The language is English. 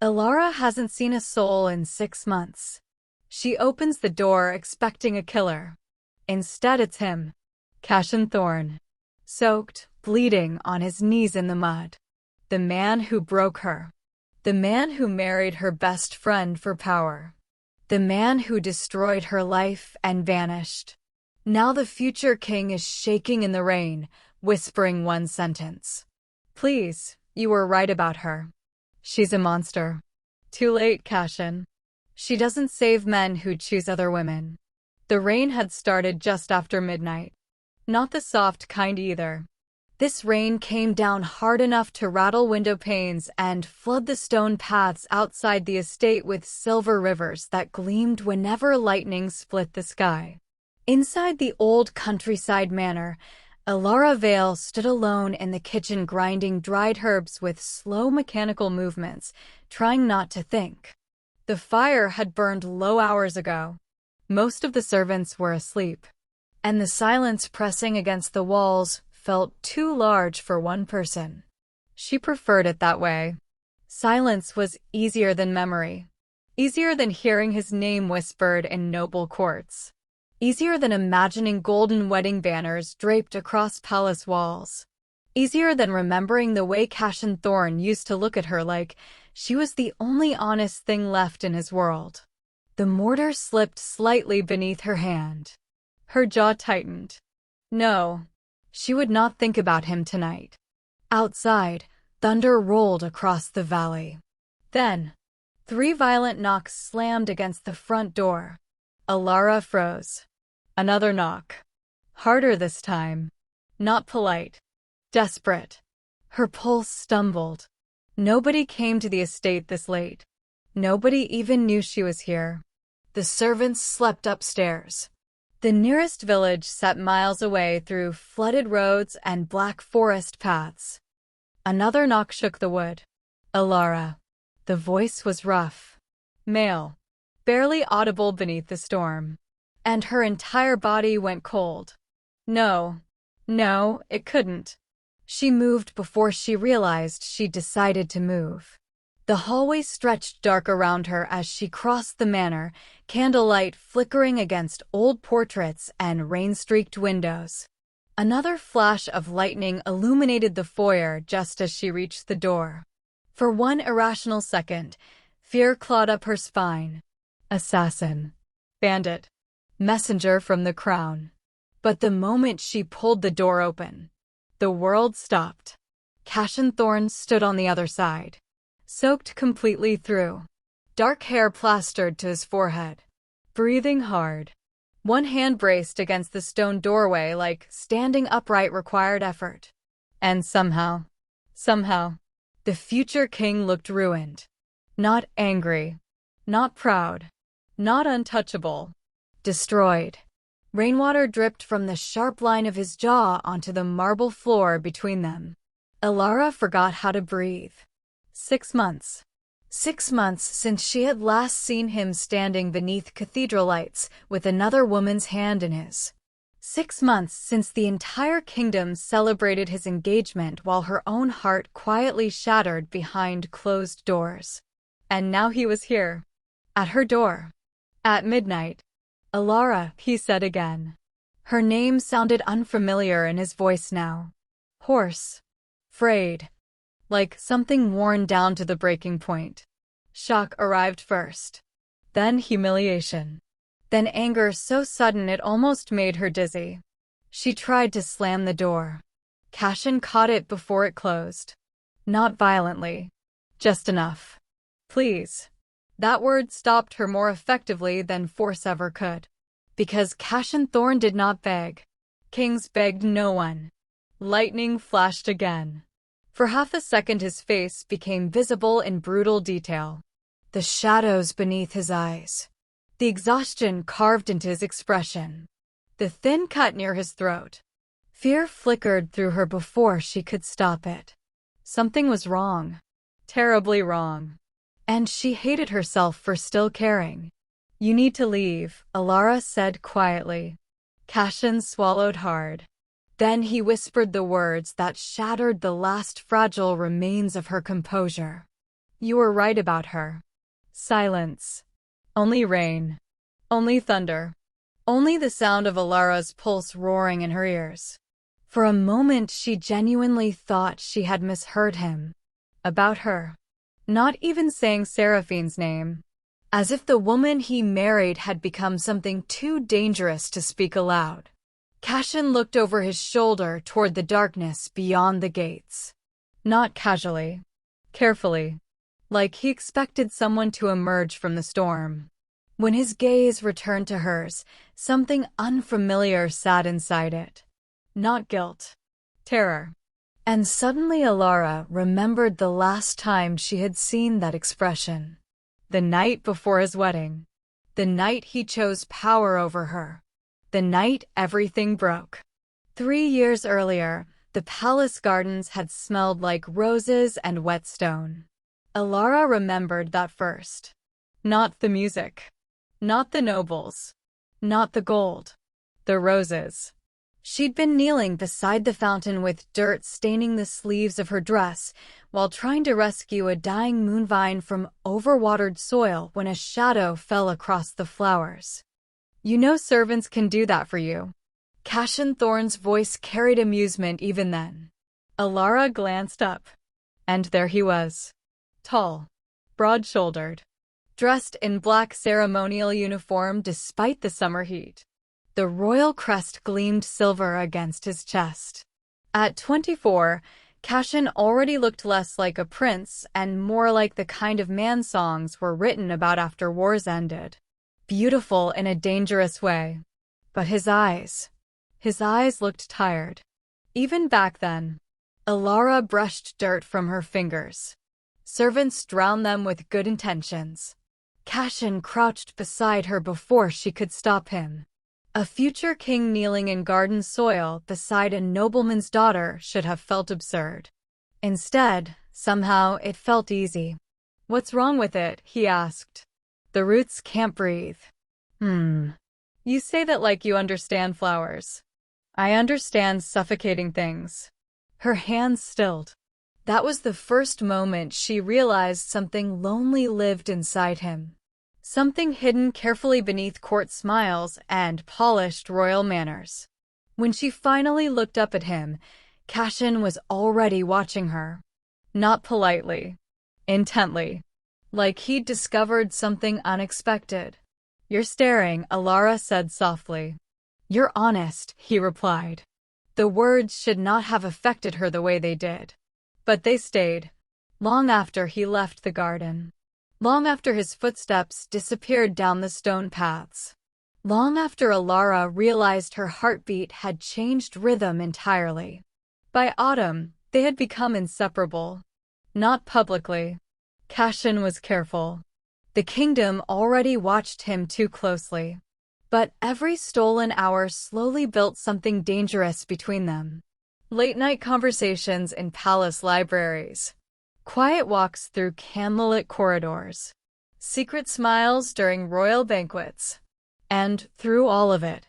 Elara hasn't seen a soul in 6 months. She opens the door expecting a killer. Instead it's him, Cashin Thorn, soaked, bleeding on his knees in the mud. The man who broke her. The man who married her best friend for power. The man who destroyed her life and vanished. Now the future king is shaking in the rain, whispering one sentence. Please, you were right about her. She's a monster. Too late, Cashin. She doesn't save men who choose other women. The rain had started just after midnight. Not the soft kind either. This rain came down hard enough to rattle window panes and flood the stone paths outside the estate with silver rivers that gleamed whenever lightning split the sky. Inside the old countryside manor, Elara Vale stood alone in the kitchen grinding dried herbs with slow mechanical movements, trying not to think. The fire had burned low hours ago. Most of the servants were asleep, and the silence pressing against the walls felt too large for one person. She preferred it that way. Silence was easier than memory, easier than hearing his name whispered in noble courts. Easier than imagining golden wedding banners draped across palace walls. Easier than remembering the way Cashin Thorn used to look at her like she was the only honest thing left in his world. The mortar slipped slightly beneath her hand. Her jaw tightened. No, she would not think about him tonight. Outside, thunder rolled across the valley. Then, 3 violent knocks slammed against the front door. Elara froze. Another knock. Harder this time. Not polite. Desperate. Her pulse stumbled. Nobody came to the estate this late. Nobody even knew she was here. The servants slept upstairs. The nearest village sat miles away through flooded roads and black forest paths. Another knock shook the wood. Elara. The voice was rough. Male. Barely audible beneath the storm. And her entire body went cold. No, it couldn't. She moved before she realized she decided to move. The hallway stretched dark around her as she crossed the manor, candlelight flickering against old portraits and rain-streaked windows. Another flash of lightning illuminated the foyer just as she reached the door. For one irrational second, fear clawed up her spine. Assassin. Bandit. Messenger from the crown. But the moment she pulled the door open, the world stopped. Cashin Thorn stood on the other side, soaked completely through. Dark hair plastered to his forehead. Breathing hard. One hand braced against the stone doorway like standing upright required effort. And somehow, the future king looked ruined. Not angry. Not proud. Not untouchable. Destroyed. Rainwater dripped from the sharp line of his jaw onto the marble floor between them. Elara forgot how to breathe. 6 months. 6 months since she had last seen him standing beneath cathedral lights with another woman's hand in his. 6 months since the entire kingdom celebrated his engagement while her own heart quietly shattered behind closed doors. And now he was here. At her door. At midnight. Elara, he said again. Her name sounded unfamiliar in his voice now. Hoarse. Frayed. Like something worn down to the breaking point. Shock arrived first. Then humiliation. Then anger so sudden it almost made her dizzy. She tried to slam the door. Cashin caught it before it closed. Not violently. Just enough. Please. That word stopped her more effectively than force ever could. Because Cashin Thorn did not beg. Kings begged no one. Lightning flashed again. For half a second his face became visible in brutal detail. The shadows beneath his eyes. The exhaustion carved into his expression. The thin cut near his throat. Fear flickered through her before she could stop it. Something was wrong. Terribly wrong. And she hated herself for still caring. You need to leave, Elara said quietly. Cashin swallowed hard. Then he whispered the words that shattered the last fragile remains of her composure. You were right about her. Silence. Only rain. Only thunder. Only the sound of Elara's pulse roaring in her ears. For a moment she genuinely thought she had misheard him. About her. Not even saying Seraphine's name. As if the woman he married had become something too dangerous to speak aloud. Cashin looked over his shoulder toward the darkness beyond the gates. Not casually. Carefully. Like he expected someone to emerge from the storm. When his gaze returned to hers, something unfamiliar sat inside it. Not guilt. Terror. And suddenly Elara remembered the last time she had seen that expression. The night before his wedding. The night he chose power over her. The night everything broke. 3 years earlier, the palace gardens had smelled like roses and whetstone. Elara remembered that first. Not the music. Not the nobles. Not the gold. The roses. She'd been kneeling beside the fountain with dirt staining the sleeves of her dress while trying to rescue a dying moonvine from overwatered soil when a shadow fell across the flowers. You know servants can do that for you. Cashin Thorne's voice carried amusement even then. Elara glanced up. And there he was. Tall. Broad-shouldered. Dressed in black ceremonial uniform despite the summer heat. The royal crest gleamed silver against his chest. At 24, Cashin already looked less like a prince and more like the kind of man songs were written about after wars ended. Beautiful in a dangerous way. But his eyes looked tired. Even back then. Elara brushed dirt from her fingers. Servants drowned them with good intentions. Cashin crouched beside her before she could stop him. A future king kneeling in garden soil beside a nobleman's daughter should have felt absurd. Instead, somehow, it felt easy. What's wrong with it? He asked. The roots can't breathe. You say that like you understand flowers. I understand suffocating things. Her hands stilled. That was the first moment she realized something lonely lived inside him. Something hidden carefully beneath court smiles and polished royal manners. When she finally looked up at him, Cashin was already watching her. Not politely. Intently. Like he'd discovered something unexpected. You're staring, Elara said softly. You're honest, he replied. The words should not have affected her the way they did. But they stayed. Long after he left the garden. Long after his footsteps disappeared down the stone paths. Long after Elara realized her heartbeat had changed rhythm entirely. By autumn, they had become inseparable. Not publicly. Cashin was careful. The kingdom already watched him too closely. But every stolen hour slowly built something dangerous between them. Late-night conversations in palace libraries. Quiet walks through candlelit corridors. Secret smiles during royal banquets. And, through all of it,